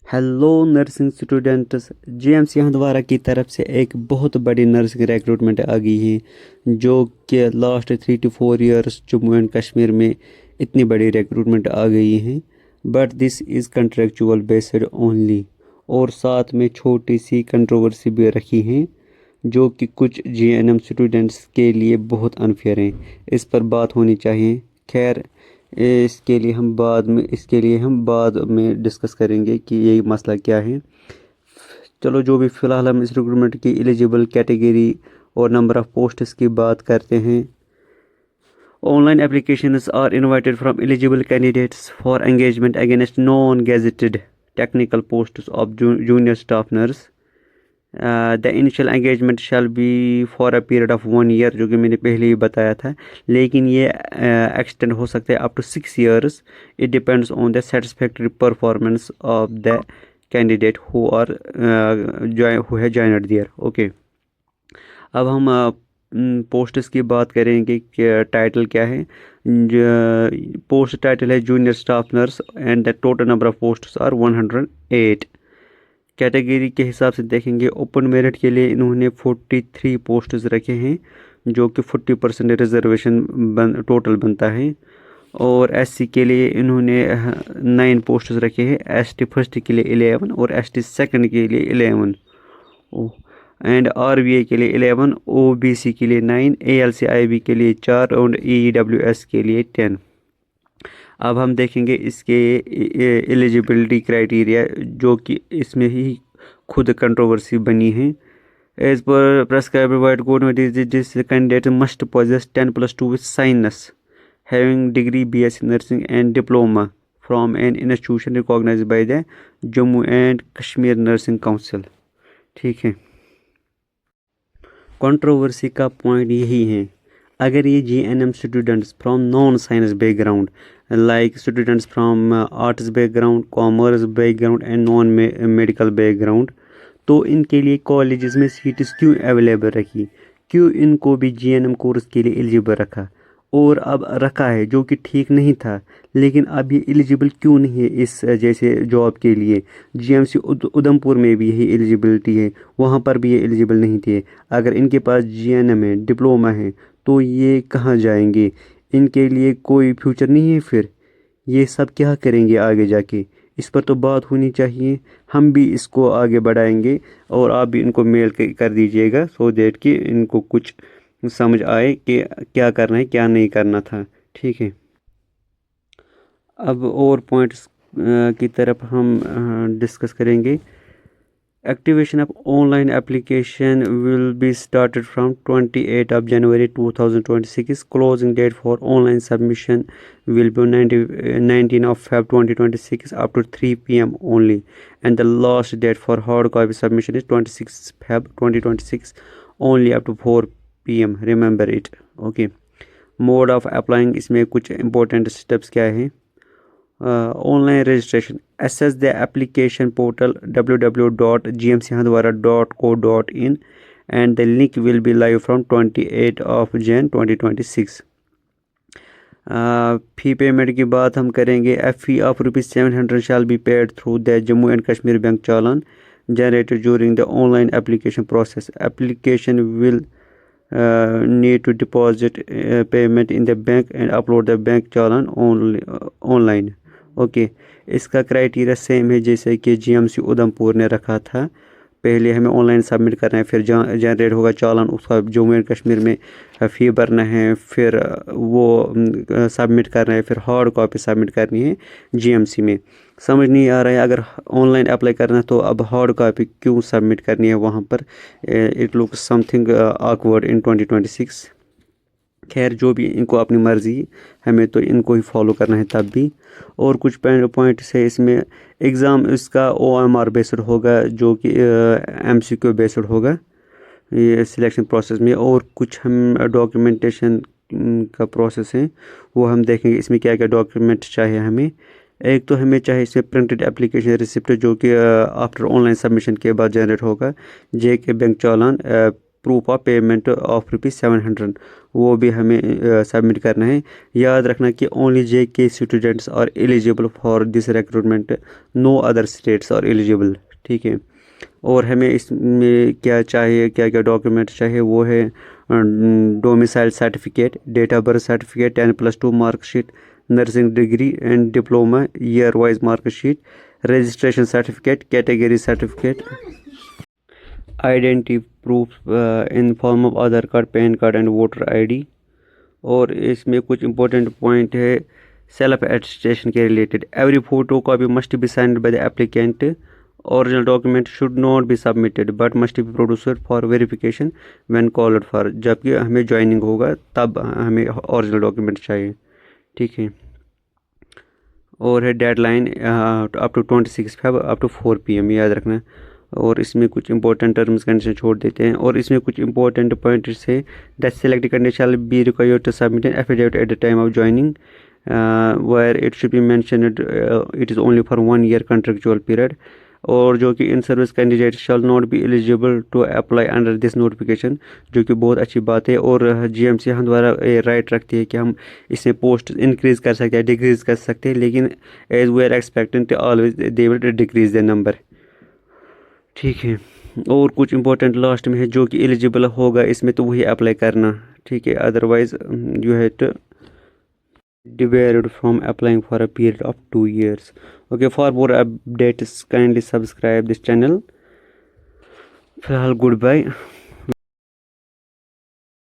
Hello nursing students. GMC Handwara की तरफ से एक बहुत बड़ी नर्सिंग रिक्रूटमेंट आ गई है जो कि last 3 to 4 years Jammu and Kashmir में इतनी बड़ी रिक्रूटमेंट आ गई है। But this is contractual based only. और साथ में छोटी सी कंट्रोवर्सी भी रखी है जो कि कुछ जीएनएम स्टूडेंट्स के लिए बहुत अनफेयर है। इस पर बात होनी चाहिए। खैर, इसके लिए हम बाद में डिस्कस करेंगे कि ये मसला क्या है। चलो, जो भी फ़िलहाल हम इस रिक्रूटमेंट की एलिजिबल कैटेगरी और नंबर ऑफ़ पोस्ट्स की बात करते हैं। Online applications are invited from eligible candidates for engagement against non gazetted technical posts of junior staff nurse. The initial engagement shall be for a period of 1 year, जो कि मैंने पहले ही बताया था, लेकिन ये एक्सटेंड हो सकता है up to 6 years। It depends on the satisfactory performance of the candidate who है जॉइनड देयर। ओके, अब हम पोस्ट्स की बात करेंगे कि टाइटल क्या है। पोस्ट टाइटल है junior staff nurse and the total number of posts are 108। Category के हिसाब से देखेंगे, ओपन मेरिट के लिए इन्होंने 43 पोस्ट्स रखे हैं जो कि 40% रिजर्वेशन टोटल बनता है। और एससी के लिए इन्होंने 9 पोस्ट्स रखे हैं, एसटी फर्स्ट के लिए 11 और एसटी सेकंड के लिए 11 एंड आरवीए के लिए 11, ओबीसी के लिए 9, एएलसीआईबी के लिए 4 और ईडब्ल्यूएस के लिए 10। अब हम देखेंगे इसके एलिजिबिलिटी क्राइटेरिया, जो कि इसमें ही खुद कंट्रोवर्सी बनी है। As per prescribed white code this candidate must possess 10+2 with sinus, having degree BSc nursing and diploma from an institution recognized by the Jammu and Kashmir Nursing Council। ठीक है, controversy का point यही है। अगर ये GNM students from non science background, like students from arts background, commerce background and non medical background, तो इनके लिए कॉलेजेस में सीट्स क्यों अवेलेबल रखी, क्यों इनको भी जीएनएम कोर्स के लिए एलिजिबल रखा, और अब रखा है जो कि ठीक नहीं था। लेकिन अब ये एलिजिबल क्यों नहीं है इस जैसे जॉब के लिए। जीएमसी उधमपुर में भी यही एलिजिबिलिटी है, वहाँ पर भी ये एलिजिबल नहीं थे। अगर इनके पास जीएनएम है, डिप्लोमा है, तो ये कहाँ जाएंगे? इनके लिए कोई फ्यूचर नहीं है। फिर ये सब क्या करेंगे आगे जाके? इस पर तो बात होनी चाहिए। हम भी इसको आगे बढ़ाएंगे और आप भी इनको मेल कर दीजिएगा, सो दैट कि इनको कुछ समझ आए कि क्या करना है क्या नहीं करना था। ठीक है, अब और पॉइंट्स की तरफ हम डिस्कस करेंगे। Activation of online application will be started from 28 of January 2026. Closing date for online submission will be 19 of Feb 2026 up to 3 p.m. only. And the last date for hard copy submission is 26 Feb 2026 only up to 4 p.m. Remember it. Okay. Mode of applying, इसमें कुछ important steps क्या है? Online registration. Access the application portal www.gmchandwara.co.in and the link will be live from 28 of Jan 2026. Fee payment की बात हम करेंगे। फी of ₹700 shall be paid through the Jammu and Kashmir bank challan generated during the online application process. Application will need to deposit payment in the bank and upload the bank challan online. Okay, इसका criteria same है जैसे कि GMC Udhampur ने रखा था। पहले हमें online submit करना है, फिर जनरेट होगा चालान, उसका जम्मू एंड कश्मीर में फ़ी भरना है, फिर वो सबमिट करना है, फिर हार्ड कॉपी सबमिट करनी है जीएमसी में। समझ नहीं आ रहा है, अगर ऑनलाइन अप्लाई करना है तो अब हार्ड कॉपी क्यों सबमिट करनी है वहाँ पर? It looks something awkward in 2026। खैर, जो भी, इनको अपनी मर्ज़ी, हमें तो इनको ही फॉलो करना है तब भी। और कुछ पॉइंट्स है इसमें। एग्ज़ाम इसका OMR बेस्ड होगा, जो कि MCQ बेस्ड होगा ये सिलेक्शन प्रोसेस में। और कुछ हम डॉक्यूमेंटेशन का प्रोसेस है वो हम देखेंगे, इसमें क्या क्या डॉक्यूमेंट चाहिए हमें। एक तो हमें चाहिए इसमें प्रिंटेड एप्लीकेशन रिसिप्ट, जो कि आफ्टर ऑनलाइन सबमिशन के बाद जनरेट होगा। JK bank challan, proof of payment of ₹700 वो भी हमें सबमिट करना है। याद रखना कि only JK students are eligible for this recruitment, no other states are eligible. ठीक है। और हमें इसमें क्या चाहिए, क्या क्या डॉक्यूमेंट चाहिए, वो है domicile certificate, date of birth certificate, 10+2 marksheet, nursing degree and diploma year wise marksheet, registration certificate, category certificate, identity proof in form of Aadhaar card, pan card and voter ID। और इसमें कुछ इंपॉर्टेंट पॉइंट है self attestation के related. Every photo copy must be signed by the applicant. Original document should not be submitted but must be produced for verification when called for. जबकि हमें joining होगा तब हमें ओरिजिनल डॉक्यूमेंट चाहिए। ठीक है। और है deadline up to 26 Feb up to 4 PM, याद रखना। और इसमें कुछ इंपॉर्टेंट टर्म्स कंडीशन छोड़ देते हैं। और इसमें कुछ इंपॉर्टेंट पॉइंट्स है that select candidate shall be required to submit an affidavit at the time of joining where it should be mentioned it is only for 1 year contractual period. और जो कि in service candidate shall not be eligible to apply under this notification, जो कि बहुत अच्छी बात है। और GMC हम द्वारा राइट रखती है कि हम इसमें पोस्ट इंक्रीज़ कर सकते हैं, डिक्रीज़ कर सकते हैं, लेकिन as we are expecting always they will decrease the number. ठीक है। और कुछ इंपॉर्टेंट लास्ट में है जो कि एलिजिबल होगा इसमें तो वही अप्लाई करना। ठीक है। Otherwise you have to debarred from applying for a period of 2 years. Okay, for more updates kindly subscribe this channel. फिलहाल गुड बाय।